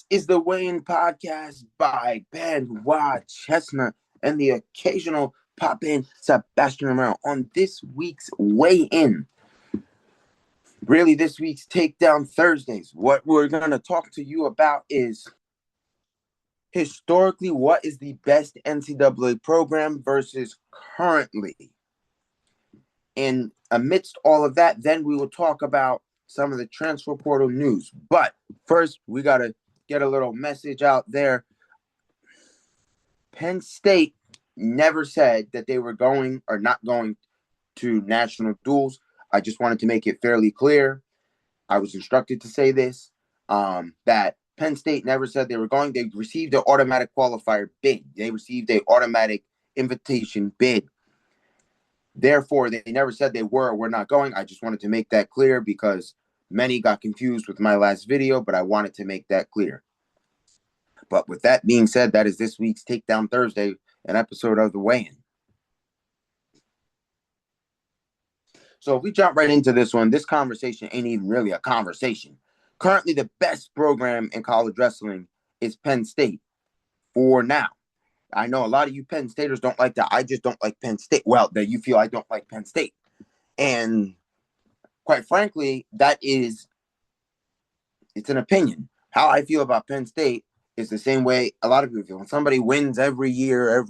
is the Weigh-In Podcast by Benoit Chestnut and the occasional pop-in Sebastian Romero. On this week's Weigh-In, really this week's Takedown Thursdays, what we're going to talk to you about is historically what is the best NCAA program versus currently. And amidst all of that, then we will talk about some of the transfer portal news. But first, we got to get a little message out there. Penn State never said that they were going or not going to national duels. I just wanted to make it fairly clear. I was instructed to say this, that Penn State never said they were going. They received an automatic qualifier bid. They received an automatic invitation bid. Therefore, they never said they were or were not going. I just wanted to make that clear because many got confused with my last video, but I wanted to make that clear. But with that being said, that is this week's Takedown Thursday, an episode of The Weigh-In. So if we jump right into this one, this conversation ain't even really a conversation. Currently, the best program in college wrestling is Penn State for now. I know a lot of you Penn Staters don't like that. I just don't like Penn State. Well, that you feel I don't like Penn State. And quite frankly, it's an opinion. How I feel about Penn State is the same way a lot of people feel. When somebody wins every year,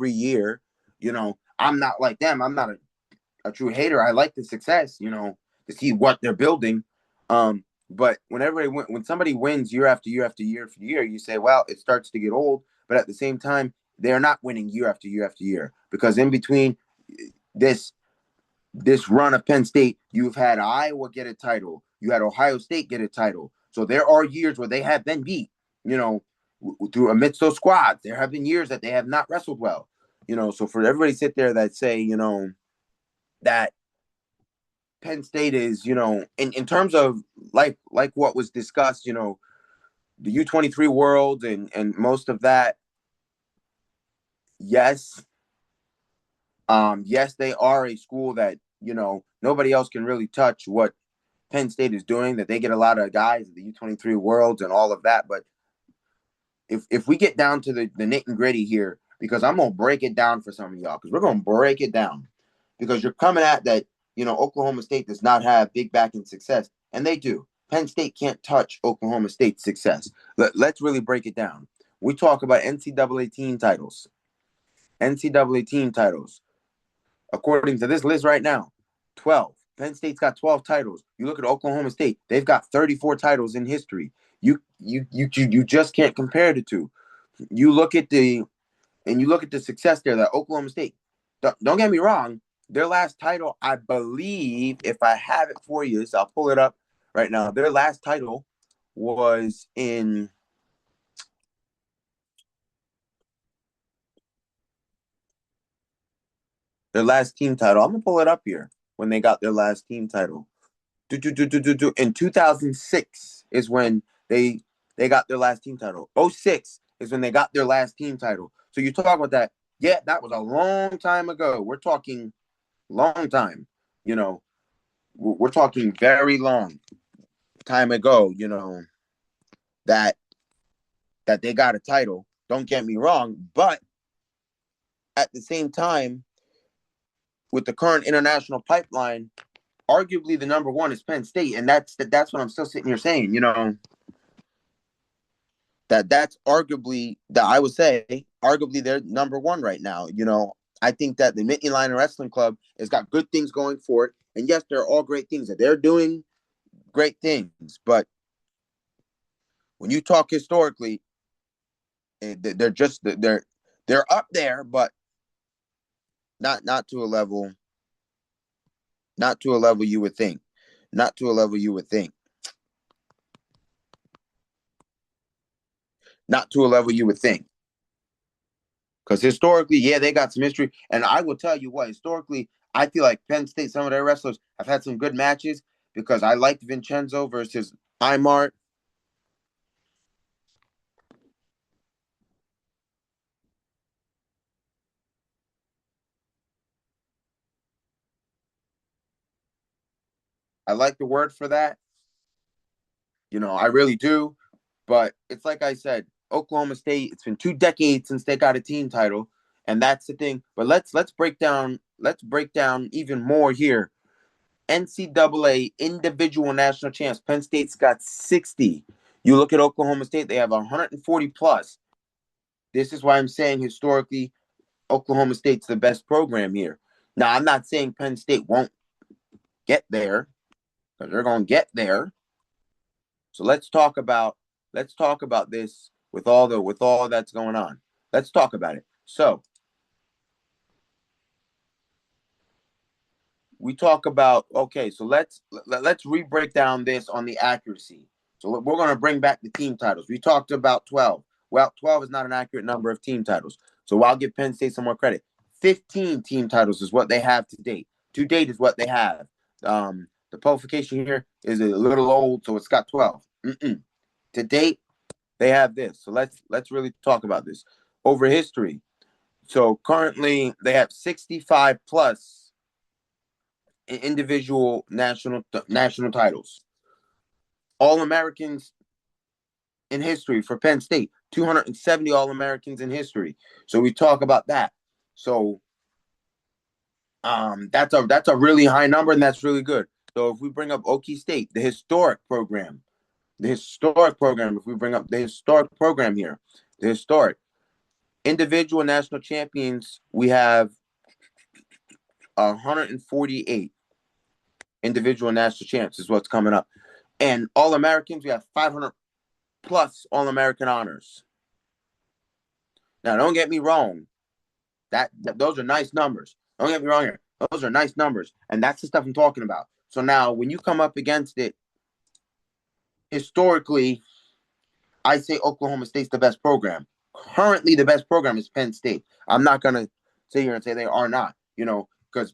I'm not like them. I'm not a true hater. I like the success, to see what they're building. But when somebody wins year after year after year after year, you say, well, it starts to get old. But at the same time, they're not winning year after year after year, because in between this run of Penn State, you've had Iowa get a title, you had Ohio State get a title. So there are years where they have been beat, through amidst those squads. There have been years that they have not wrestled well, So for everybody to sit there that say, that Penn State is, in terms of like what was discussed, the U23 world and most of that. Yes. Yes, they are a school that, nobody else can really touch what Penn State is doing, that they get a lot of guys, the U23 worlds and all of that. But if we get down to the nit and gritty here, because I'm going to break it down for some of y'all, because we're going to break it down, because you're coming at that, Oklahoma State does not have big back end success, and they do. Penn State can't touch Oklahoma State's success. Let's really break it down. We talk about NCAA team titles. NCAA team titles. According to this list right now, 12. Penn State's got 12 titles. You look at Oklahoma State, they've got 34 titles in history. You just can't compare the two. You look at the success there that Oklahoma State. Don't get me wrong, their last title, I believe, if I have it for you, so I'll pull it up right now. Their last title was in their last team title. I'm gonna pull it up here when they got their last team title. In 2006 is when they got their last team title. 06 is when they got their last team title. So you talk about that. Yeah, that was a long time ago. We're talking long time. We're talking very long time ago. That they got a title. Don't get me wrong, but at the same time, with the current international pipeline, arguably the number one is Penn State, and that's what I'm still sitting here saying. That's arguably, that I would say arguably they're number one right now. I think that the Nittany Lion Wrestling Club has got good things going for it, and yes, they're all great things that they're doing, great things. But when you talk historically, they're up there, but not to a level. Not to a level you would think. Not to a level you would think. Not to a level you would think. Because historically, yeah, they got some history. And I will tell you what, historically, I feel like Penn State, some of their wrestlers have had some good matches, because I liked Vincenzo versus Imart. I like the word for that. I really do. But it's like I said, Oklahoma State, it's been 2 decades since they got a team title, and that's the thing. But let's break down even more here. NCAA individual national champs. Penn State's got 60. You look at Oklahoma State, they have 140 plus. This is why I'm saying historically, Oklahoma State's the best program here. Now, I'm not saying Penn State won't get there, because they're going to get there. So let's talk about this with all that's going on. Let's talk about it. So we talk about, okay, so let's re-break down this on the accuracy. So we're going to bring back the team titles. We talked about 12. Well, 12 is not an accurate number of team titles. So I'll give Penn State some more credit. 15 team titles is what they have to date. To date is what they have. The qualification here is a little old, so it's got 12. To date, they have this. So let's really talk about this. Over history. So currently they have 65 plus individual national titles. All Americans in history for Penn State, 270 All Americans in history. So we talk about that. So that's a really high number, and that's really good. So if we bring up Okie State, the historic program, if we bring up the historic program here, the historic individual national champions, we have 148 individual national champs is what's coming up. And All Americans, we have 500 plus All American honors. Now, don't get me wrong. That those are nice numbers. Don't get me wrong here. Those are nice numbers. And that's the stuff I'm talking about. So now when you come up against it, historically, I say Oklahoma State's the best program. Currently, the best program is Penn State. I'm not going to sit here and say they are not, because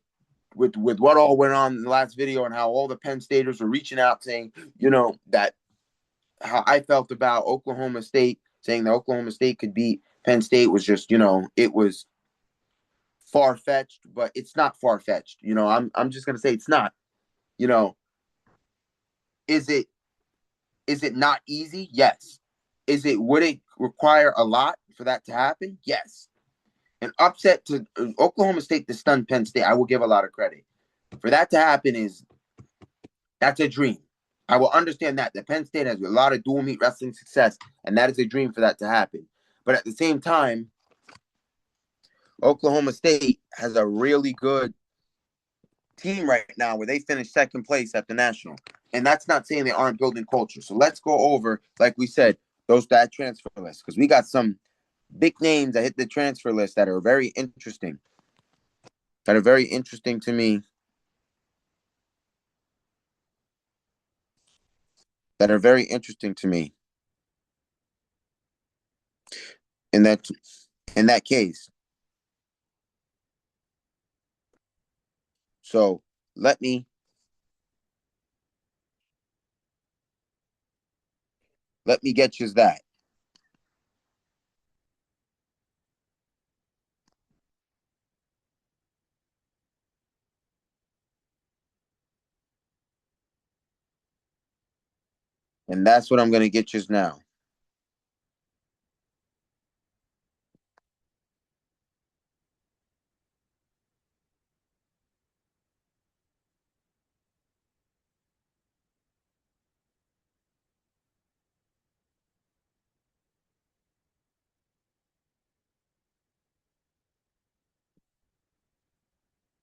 with what all went on in the last video and how all the Penn Staters were reaching out saying, that how I felt about Oklahoma State, saying that Oklahoma State could beat Penn State was just, it was far-fetched, but it's not far-fetched. I'm just going to say it's not. You know, is it not easy? Yes. Would it require a lot for that to happen? Yes. An upset to Oklahoma State to stun Penn State, I will give a lot of credit. For that to happen that's a dream. I will understand that Penn State has a lot of dual meet wrestling success, and that is a dream for that to happen. But at the same time, Oklahoma State has a really good team right now where they finished second place at the national. And that's not saying they aren't building culture. So let's go over, like we said, that transfer list, because we got some big names that hit the transfer list that are very interesting. That are very interesting to me. In that case. So let me get you that. And that's what I'm going to get you now.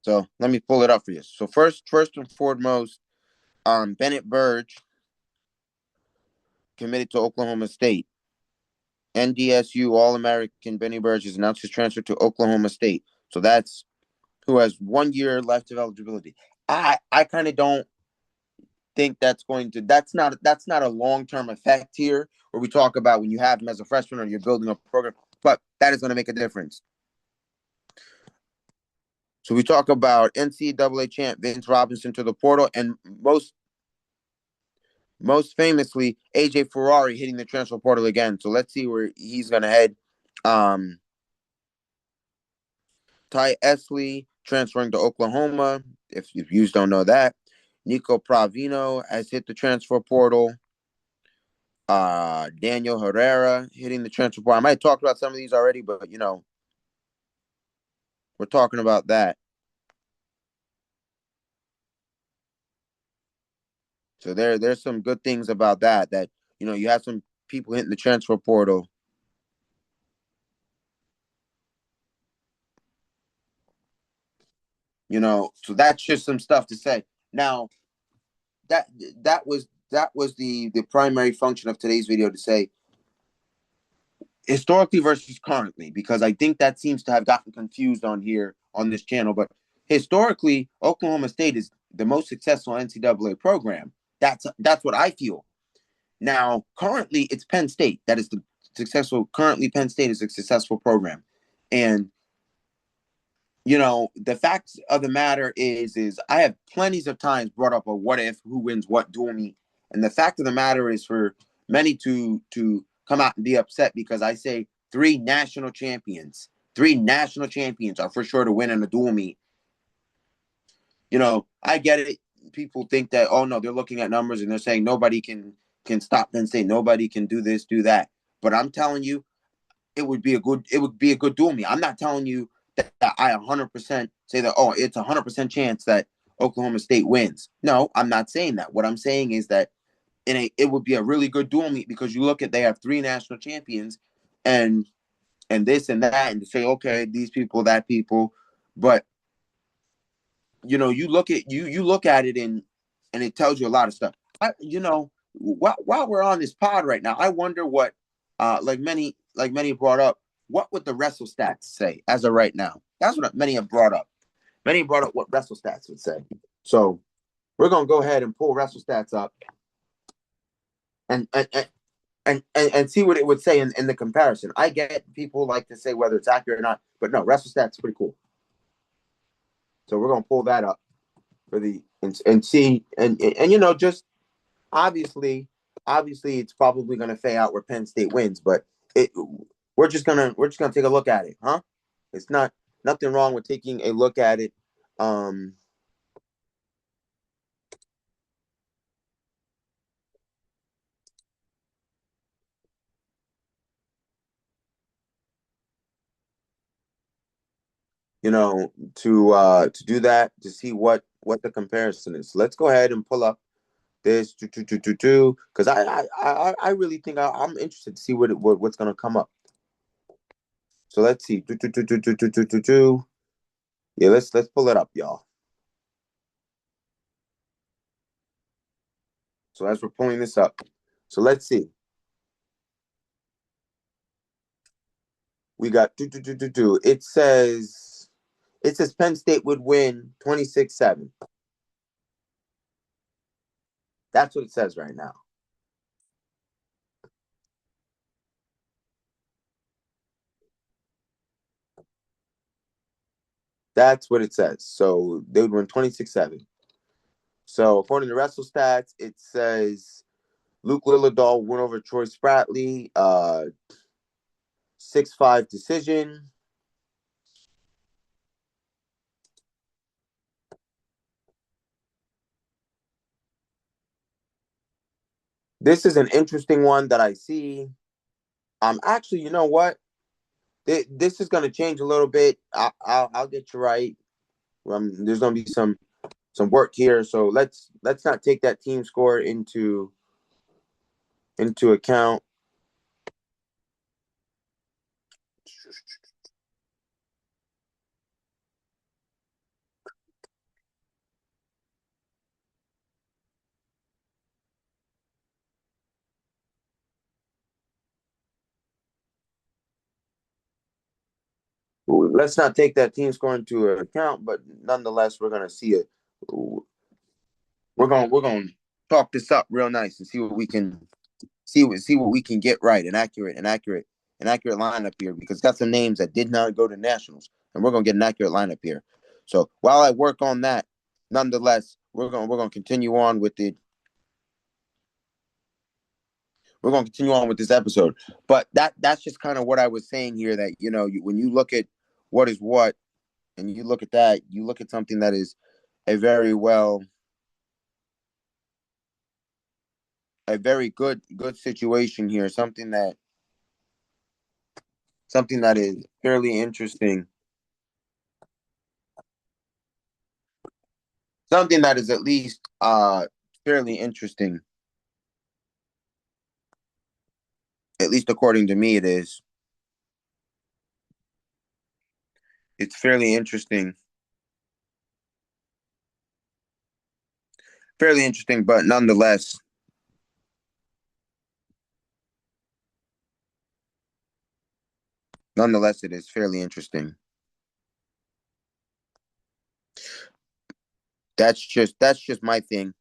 So let me pull it up for you. So first and foremost, Bennett Burge committed to Oklahoma State. NDSU All-American Benny Burge has announced his transfer to Oklahoma State. So that's who has 1 year left of eligibility. I kind of don't think that's not a long-term effect here where we talk about when you have him as a freshman or you're building a program, but that is going to make a difference. So we talk about NCAA champ Vince Robinson to the portal, and most famously AJ Ferrari hitting the transfer portal again. So let's see where he's going to head. Ty Esley transferring to Oklahoma. If you don't know that, Nico Pravino has hit the transfer portal. Daniel Herrera hitting the transfer portal. I might have talked about some of these already, but we're talking about that. So there's some good things about that. That you have some people hitting the transfer portal. So that's just some stuff to say. Now that that was the primary function of today's video, to say historically versus currently, because I think that seems to have gotten confused on here on this channel. But historically, Oklahoma State is the most successful NCAA program. That's what I feel. Now, currently, it's Penn State that is the successful. Currently, Penn State is a successful program, and the fact of the matter is I have plenty of times brought up a what if, who wins what duel meet, and the fact of the matter is for many to come out and be upset because I say three national champions are for sure to win in a duel meet. I get it. People think that, oh no, they're looking at numbers and they're saying nobody can stop Penn State, nobody can do this, do that. But I'm telling you, it would be a good duel meet. I'm not telling you that I 100% say that, oh, it's 100% chance that Oklahoma State wins. No, I'm not saying that. What I'm saying is that it would be a really good duel meet because you look at, they have three national champions and this and that, and to say, okay, these people, that people, but you look at it and it tells you a lot of stuff. While we're on this pod right now, I wonder what like many brought up, what would the wrestle stats say as of right now? That's what many have brought up. Many brought up what wrestle stats would say. So we're gonna go ahead and pull wrestle stats up and see what it would say in the comparison. I get people like to say whether it's accurate or not, but no, wrestle stats is pretty cool. So we're gonna pull that up for the and see and just obviously it's probably gonna fade out where Penn State wins, but we're just gonna take a look at it, huh? It's nothing wrong with taking a look at it. To do that, to see what the comparison is. So let's go ahead and pull up this because I really think I'm interested to see what's gonna come up. So let's see. Yeah, let's pull it up, y'all. So as we're pulling this up, so let's see. We got It says Penn State would win 26-7. That's what it says right now. That's what it says. So they would win 26-7. So according to Wrestle Stats, it says Luke Lillardall won over Troy Spratley, 6-5 decision. This is an interesting one that I see. Actually, you know what? This is going to change a little bit. I'll get you right. There's going to be some work here, so let's not take that team score into account. Let's not take that team score into account, but nonetheless, we're gonna see it. We're gonna talk this up real nice and see what we can what we can get right, an accurate lineup here, because got some names that did not go to nationals, and we're gonna get an accurate lineup here. So while I work on that, nonetheless, we're gonna continue on with the we're going to continue on with this episode. But that's just kind of what I was saying here, that, when you look at what is what, and you look at that, you look at something that is a very well a very good situation here. Something that is fairly interesting. Something that is at least fairly interesting. At least according to me, it is. It's fairly interesting. Fairly interesting, but nonetheless, it is fairly interesting. That's just my thing.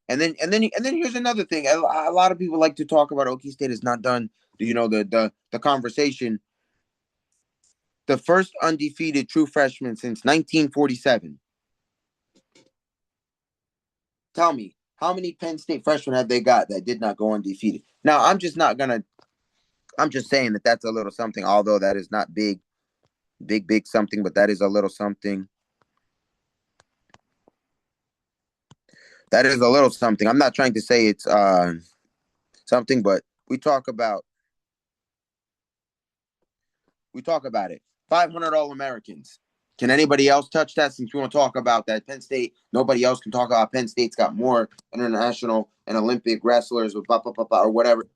And then here's another thing. A lot of people like to talk about Okie State is not done. The conversation. The first undefeated true freshman since 1947. Tell me, how many Penn State freshmen have they got that did not go undefeated? Now, I'm just not gonna. I'm just saying that that's a little something. Although that is not big something, but that is a little something. That is a little something. I'm not trying to say it's something, but we talk about it. 500 All Americans. Can anybody else touch that? Since we want to talk about that, Penn State, nobody else can talk about Penn State's got more international and Olympic wrestlers with blah, blah, blah, blah, or whatever.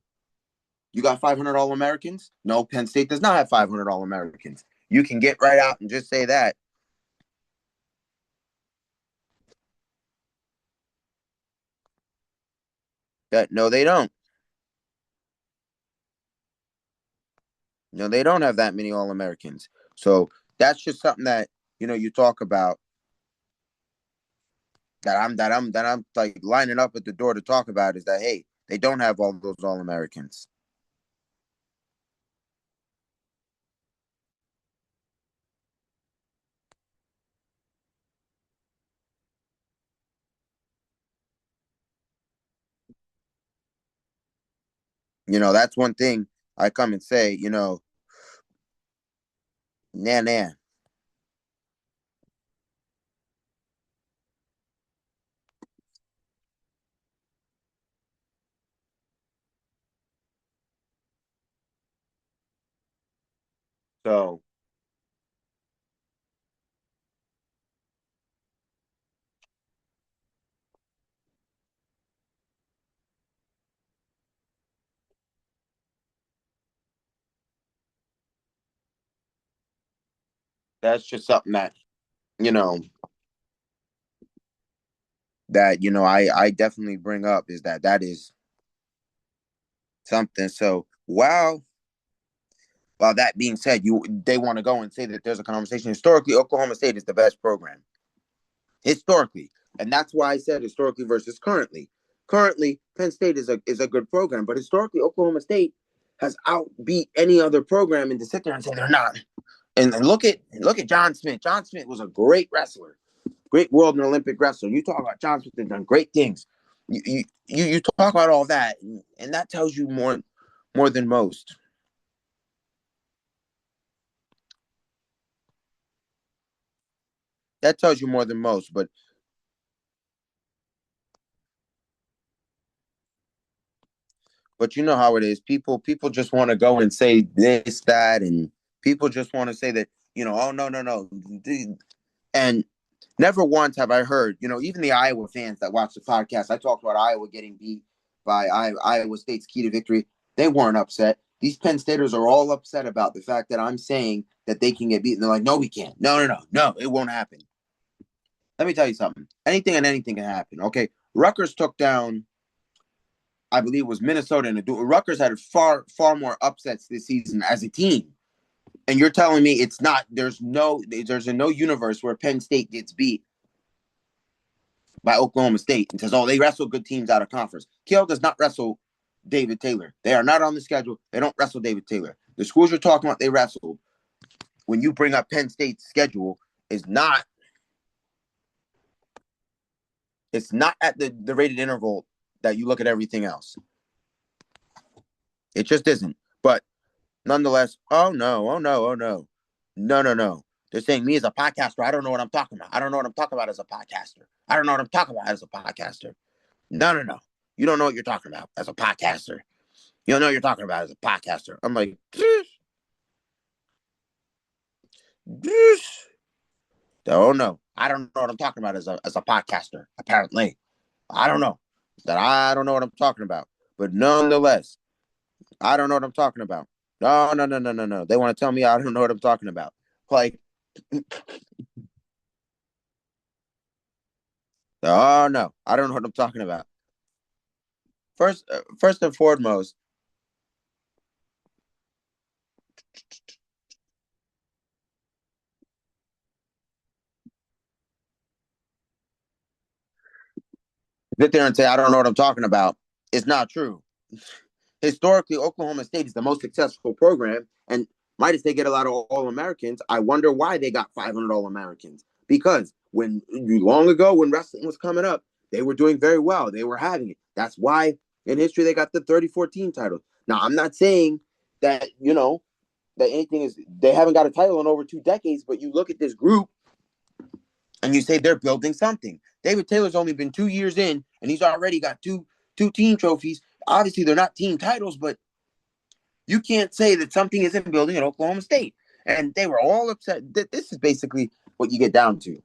You got 500 All Americans? No, Penn State does not have 500 All Americans. You can get right out and just say that. That no, they don't. No, they don't have that many All Americans. So that's just something that you talk about that I'm like lining up at the door to talk about is that hey, they don't have all those All Americans. That's one thing I come and say. Nah, nah. So that's just something you know I definitely bring up is that is something. So while that being said, they want to go and say that there's a conversation. Historically, Oklahoma State is the best program. Historically. And that's why I said historically versus currently. Currently, Penn State is a good program, but historically, Oklahoma State has outbeat any other program, and to sit there and say they're not. And look at John Smith. John Smith was a great wrestler, great world and Olympic wrestler. You talk about John Smith has done great things. You talk about all that, and that tells you more than most. That tells you more than most. But you know how it is. People just want to go and say this, that, and people just want to say that, oh no, no, no. And never once have I heard, even the Iowa fans that watch the podcast, I talked about Iowa getting beat by Iowa State's key to victory. They weren't upset. These Penn Staters are all upset about the fact that I'm saying that they can get beaten. They're like, no, we can't. No, no, no, no, it won't happen. Let me tell you something. Anything and anything can happen. Okay. Rutgers took down, I believe it was Minnesota, and Rutgers had far more upsets this season as a team. And you're telling me it's not? There's no universe where Penn State gets beat by Oklahoma State and says, "Oh, they wrestle good teams out of conference." Kiel does not wrestle David Taylor. They are not on the schedule. They don't wrestle David Taylor. The schools you're talking about, they wrestle. When you bring up Penn State's schedule, is not it's not at the rated interval that you look at everything else. It just isn't. But nonetheless, oh no, oh no, oh no, no, no, no. They're saying me as a podcaster, I don't know what I'm talking about. I don't know what I'm talking about as a podcaster. I don't know what I'm talking about as a podcaster. No, no, no. You don't know what you're talking about as a podcaster. You don't know what you're talking about as a podcaster. I'm like, oh no. I don't know what I'm talking about as a podcaster, apparently. I don't know. That I don't know what I'm talking about. But nonetheless, I don't know what I'm talking about. No, no, no, no, no, no. They want to tell me I don't know what I'm talking about. Like, oh no, I don't know what I'm talking about. First and foremost, sit there and say I don't know what I'm talking about. It's not true. Historically, Oklahoma State is the most successful program, and might as they get a lot of All Americans. I wonder why they got 500 All Americans. Because when long ago, when wrestling was coming up, they were doing very well. They were having it. That's why in history they got the 30-14 title. Now, I'm not saying that that anything is they haven't got a title in over 2 decades, but you look at this group and you say they're building something. David Taylor's only been 2 years in, and he's already got two team trophies. Obviously, they're not team titles, but you can't say that something isn't building at Oklahoma State. And they were all upset. This is basically what you get down to.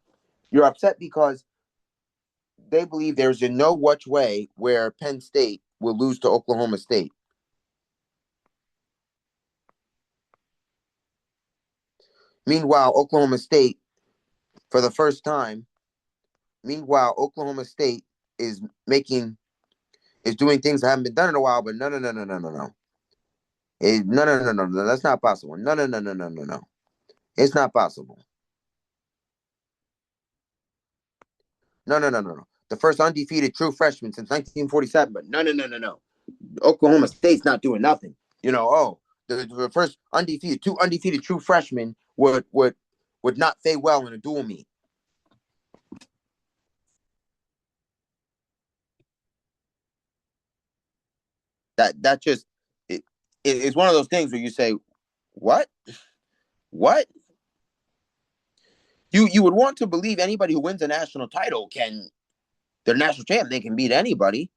You're upset because they believe there's in no which way where Penn State will lose to Oklahoma State. Meanwhile, Oklahoma State, for the first time, Oklahoma State is doing things that haven't been done in a while, but no, no, no, no, no, no, no. No, no, no, no, no. That's not possible. No, no, no, no, no, no, no. It's not possible. No, no, no, no, no. The first undefeated true freshman since 1947, but no, no, no, no, no. Oklahoma State's not doing nothing. The first two undefeated true freshmen would not fare well in a dual meet. That just it's one of those things where you say, what? What? You would want to believe anybody who wins a national title they're national champ, they can beat anybody.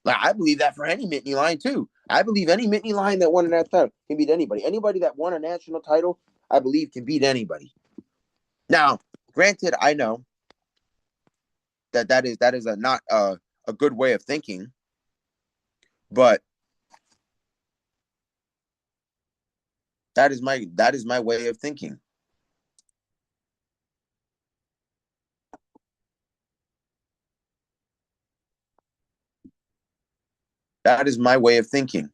Like, I believe that for any Nittany Lion too. I believe any Nittany Lion that won a national title can beat anybody. Anybody that won a national title, I believe, can beat anybody. Now, granted, I know that is a not a good way of thinking, but that is my way of thinking. That is my way of thinking.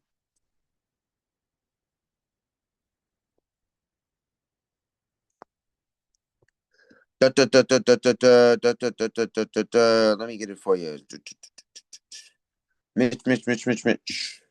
Let me get it for you. Mitch, Mitch, Mitch, Mitch, Mitch.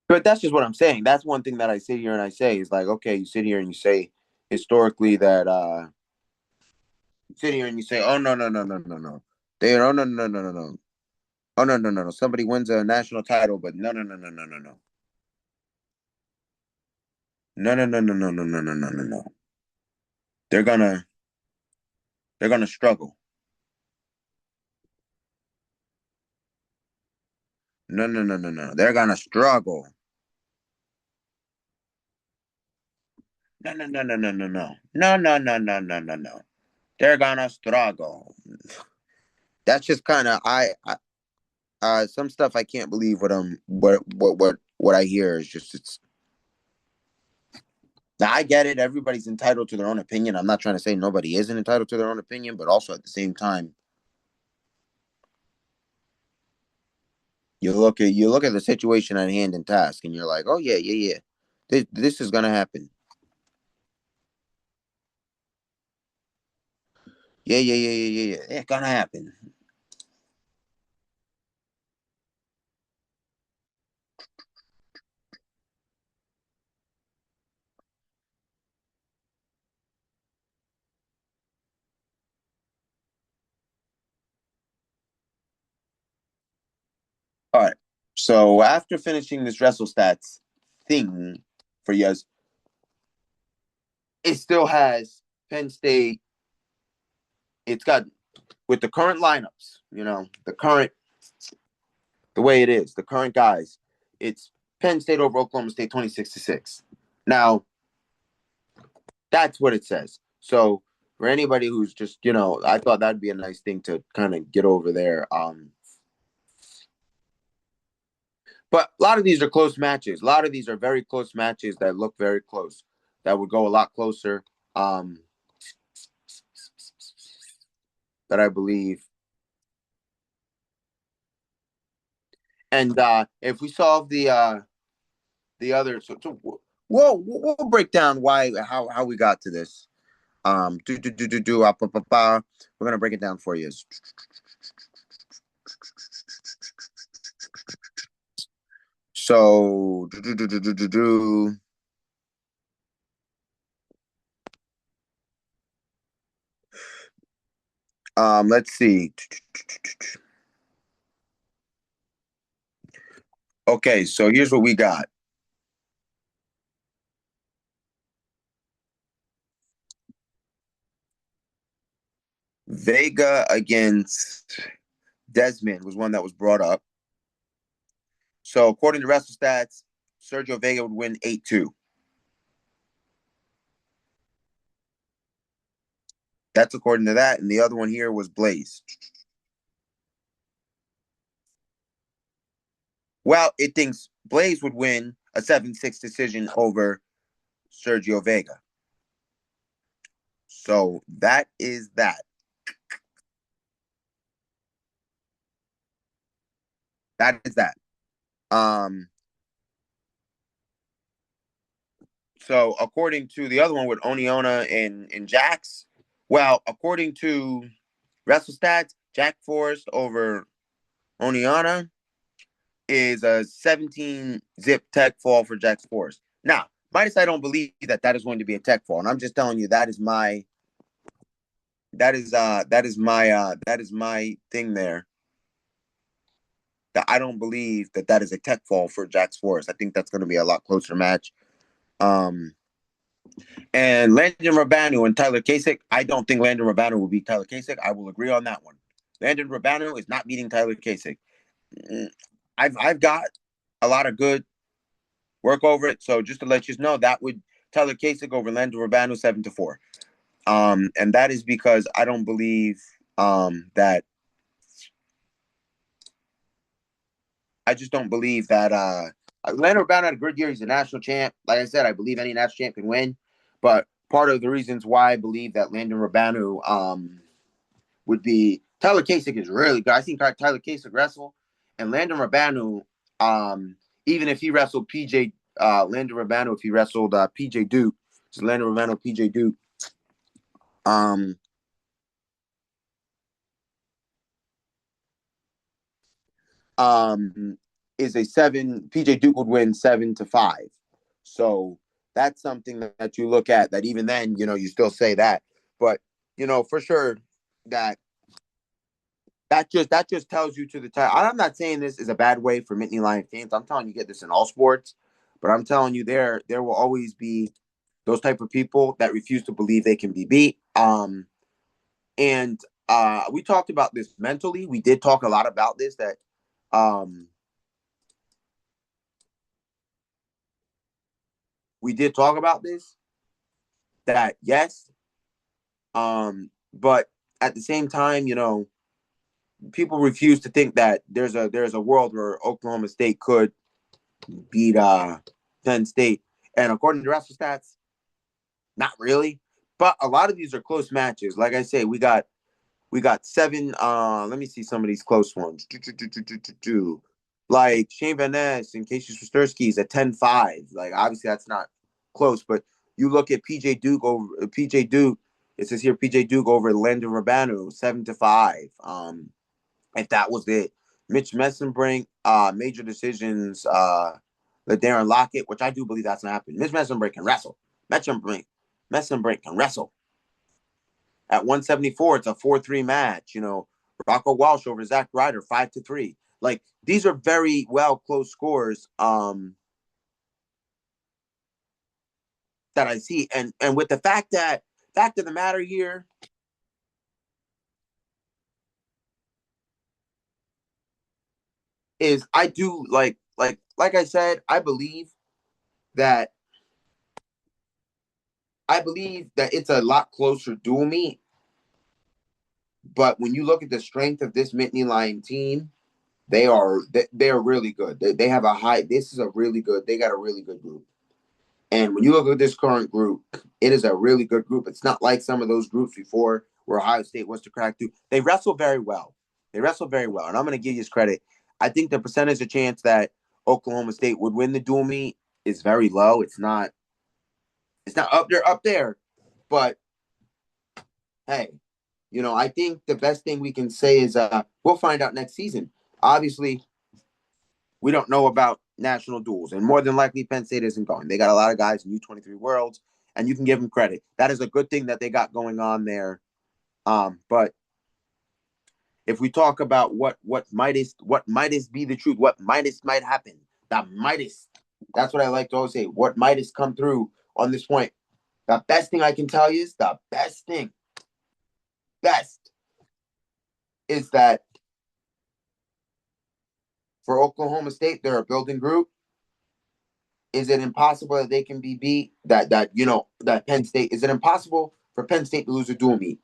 But that's just what I'm saying. That's one thing that I sit here and I say is like, okay, you sit here and you say historically that you sit here and you say, oh no, no, no, no, no, no. They oh no, no, no, no, no. Oh no, no, no, no. Somebody wins a national title, but no, no, no, no, no, no, no. No, no, no, no, no, no, no, no, no, no, no. They're gonna they're gonna struggle. No, no, no, no, no. They're gonna struggle. No, no, no, no, no, no, no. No, no, no, no, no, no, no. They're gonna struggle. That's just kind of some stuff I can't believe what I hear is just it's. Now I get it. Everybody's entitled to their own opinion. I'm not trying to say nobody isn't entitled to their own opinion, but also at the same time, you look at the situation at hand and task, and you're like, oh yeah, yeah, yeah, this is gonna happen. Yeah, yeah, yeah, yeah, yeah, yeah. It's gonna happen. All right. So after finishing this wrestle stats thing for years, it still has Penn State. It's got with the current lineups, the way it is, the current guys. It's Penn State over Oklahoma State 26-6. Now, that's what it says. So for anybody who's just, I thought that'd be a nice thing to kind of get over there. But a lot of these are close matches. A lot of these are very close matches that look very close. That would go a lot closer. Um, that I believe. And if we solve the other, so we'll break down how we got to this. We're gonna break it down for you. So let's see. Okay, so here's what we got. Vega against Desmond was one that was brought up. So according to Wrestle Stats, Sergio Vega would win 8-2. That's according to that. And the other one here was Blaze. Well, it thinks Blaze would win a 7-6 decision over Sergio Vega. So that is that. That is that. Um, so according to the other one with Oniona and Jax, well, according to WrestleStats, Jack Forrest over Oniana is a 17 zip tech fall for Jack Forrest. Now, minus I don't believe that is going to be a tech fall, and I'm just telling you that is my thing there. That I don't believe that is a tech fall for Jack Forrest. I think that's going to be a lot closer match. Um, and Landon Rabanu and Tyler Kasich, I don't think Landon Rabanu will beat Tyler Kasich. I will agree on that one. Landon Rabanu is not beating Tyler Kasich. I've got a lot of good work over it. So just to let you know, that would Tyler Kasich over Landon Rabanu 7-4. And that is because I don't believe that I just don't believe that Landon Rabanu had a good year. He's a national champ. Like I said, I believe any national champ can win. But part of the reasons why I believe that Landon Rabanu would be Tyler Kasich is really good. I seen Tyler Kasich wrestle, and Landon Rabanu, even if he wrestled PJ Landon Rabanu, if he wrestled PJ Duke, so Landon Rabanu, PJ Duke, um, um, is a seven. PJ Duke would win 7-5. So that's something that you look at. That even then, you still say that, but for sure that that just tells you to the time. I'm not saying this is a bad way for Nittany Lion fans. I'm telling you, get this in all sports, but I'm telling you, there will always be those type of people that refuse to believe they can be beat. And we talked about this mentally. We did talk a lot about this. That we did talk about this. That yes, but at the same time, people refuse to think that there's a world where Oklahoma State could beat Penn State. And according to wrestling stats, not really. But a lot of these are close matches. Like I say, we got seven. Let me see some of these close ones. Like Shane Van Ness and Casey Swisterski is at 10-5. Like obviously that's not close, but you look at PJ Duke. It says here PJ Duke over Landon Rabanu 7-5. If that was it. Mitch Messenbrink, major decisions, the Darren Lockett, which I do believe that's gonna happen. Mitch Messenbrink can wrestle. Messenbrink can wrestle. At 174, it's a 4-3 match. Rocco Walsh over Zach Ryder, 5-3. Like these are very well close scores that I see. And with the fact of the matter here is I do like I said, that I believe that it's a lot closer dual meet. But when you look at the strength of this Nittany Lion team, they are really good. They have a high. This is a really good. They got a really good group. And when you look at this current group, it is a really good group. It's not like some of those groups before where Ohio State was to crack through. They wrestle very well. They wrestle very well, and I'm going to give you credit. I think the percentage of chance that Oklahoma State would win the dual meet is very low. It's not. It's not up there. Up there, but hey, I think the best thing we can say is we'll find out next season. Obviously, we don't know about national duels, and more than likely, Penn State isn't going. They got a lot of guys in U23 Worlds, and you can give them credit. That is a good thing that they got going on there. But if we talk about what might be the truth, what might happen, that Midas. That's what I like to always say. What Midas come through on this point. The best thing I can tell you is the best is that for Oklahoma State, they're a building group. Is it impossible that they can be beat? That Penn State, is it impossible for Penn State to lose a dual meet?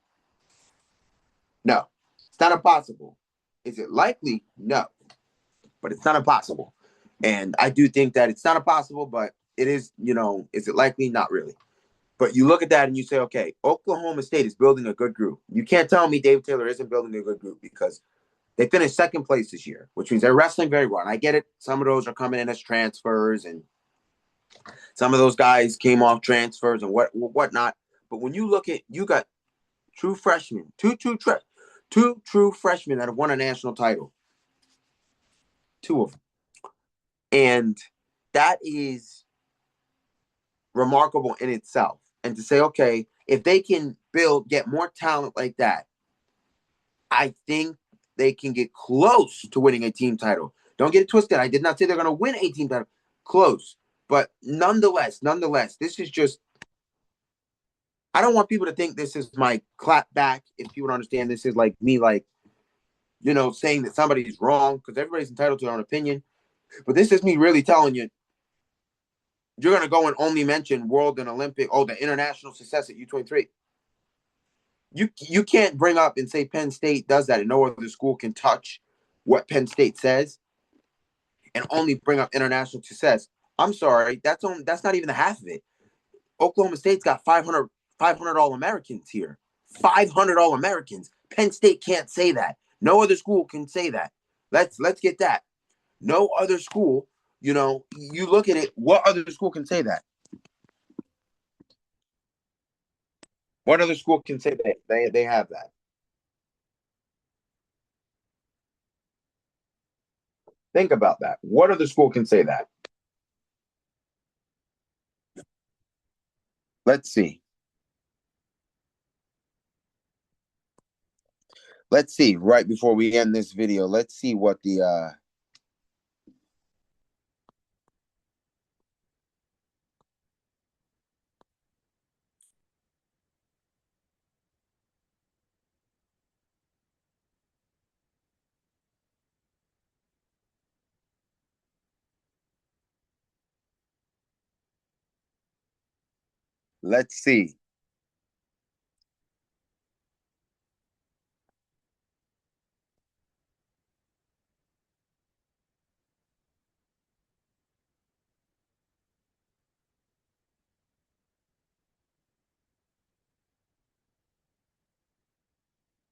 No, it's not impossible. Is it likely? No, but it's not impossible. And I do think that it's not impossible, but it is. Is it likely? Not really. But you look at that and you say, okay, Oklahoma State is building a good group. You can't tell me Dave Taylor isn't building a good group because they finished second place this year, which means they're wrestling very well. And I get it. Some of those are coming in as transfers, and some of those guys came off transfers and whatnot. But when you look at, you got true freshmen, two true freshmen that have won a national title, two of them, and that is remarkable in itself. And to say, okay, if they can get more talent like that, I think they can get close to winning a team title. Don't get it twisted. I did not say they're going to win a team title. Close. But nonetheless, this is just, I don't want people to think this is my clap back. If people don't understand, this is like me, saying that somebody's wrong, because everybody's entitled to their own opinion. But this is me really telling you, you're going to go and only mention world and Olympic, the international success at U23. You can't bring up and say Penn State does that and no other school can touch what Penn State says and only bring up international success. I'm sorry, that's not even the half of it. Oklahoma State's got 500 All-Americans here. 500 All-Americans. Penn State can't say that. No other school can say that. Let's get that. No other school, you look at it, what other school can say that? What other school can say that they have that? Think about that. What other school can say that? Let's see. Let's see. Right before we end this video, let's see what the Let's see.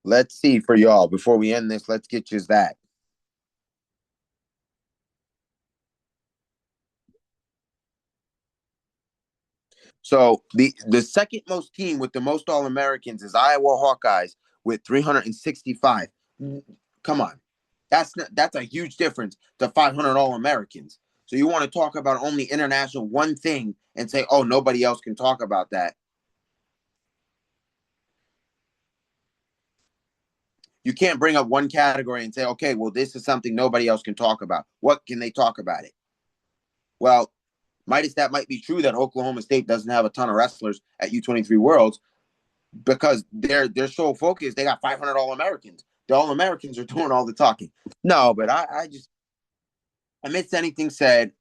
Let's see for y'all. Before we end this, let's get you that. So the second most team with the most All Americans is Iowa Hawkeyes with 365. Come on, that's a huge difference to 500 All Americans. So you want to talk about only international one thing and say, oh, nobody else can talk about that. You can't bring up one category and say, okay, well, this is something nobody else can talk about. What can they talk about it? Well, that might be true that Oklahoma State doesn't have a ton of wrestlers at U23 Worlds because they're so focused. They got 500 All Americans. The All Americans are doing all the talking. No, but I just amidst anything said,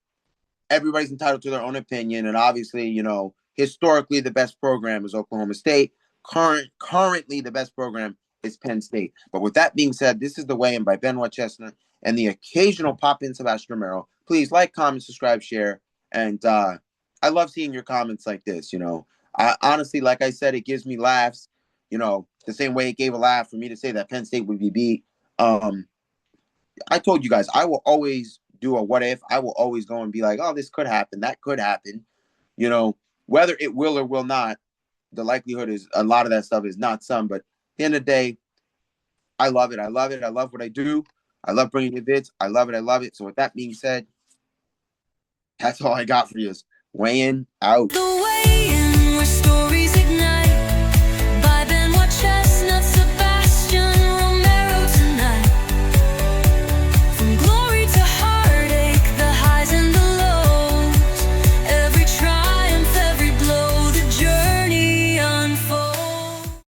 everybody's entitled to their own opinion, and obviously, historically the best program is Oklahoma State. Currently the best program is Penn State. But with that being said, this is the weigh-in by Benoit Chestnut and the occasional pop-in Sebastian Romero. Please like, comment, subscribe, share, and I love seeing your comments like this. I honestly, like I said, it gives me laughs. The same way it gave a laugh for me to say that Penn State would be beat. I told you guys, I will always do a what if. I will always go and be like, oh, this could happen. That could happen. Whether it will or will not, the likelihood is a lot of that stuff is not some. But at the end of the day, I love it. I love it. I love what I do. I love bringing you vids. I love it. I love it. So with that being said, that's all I got for you. Weighing out.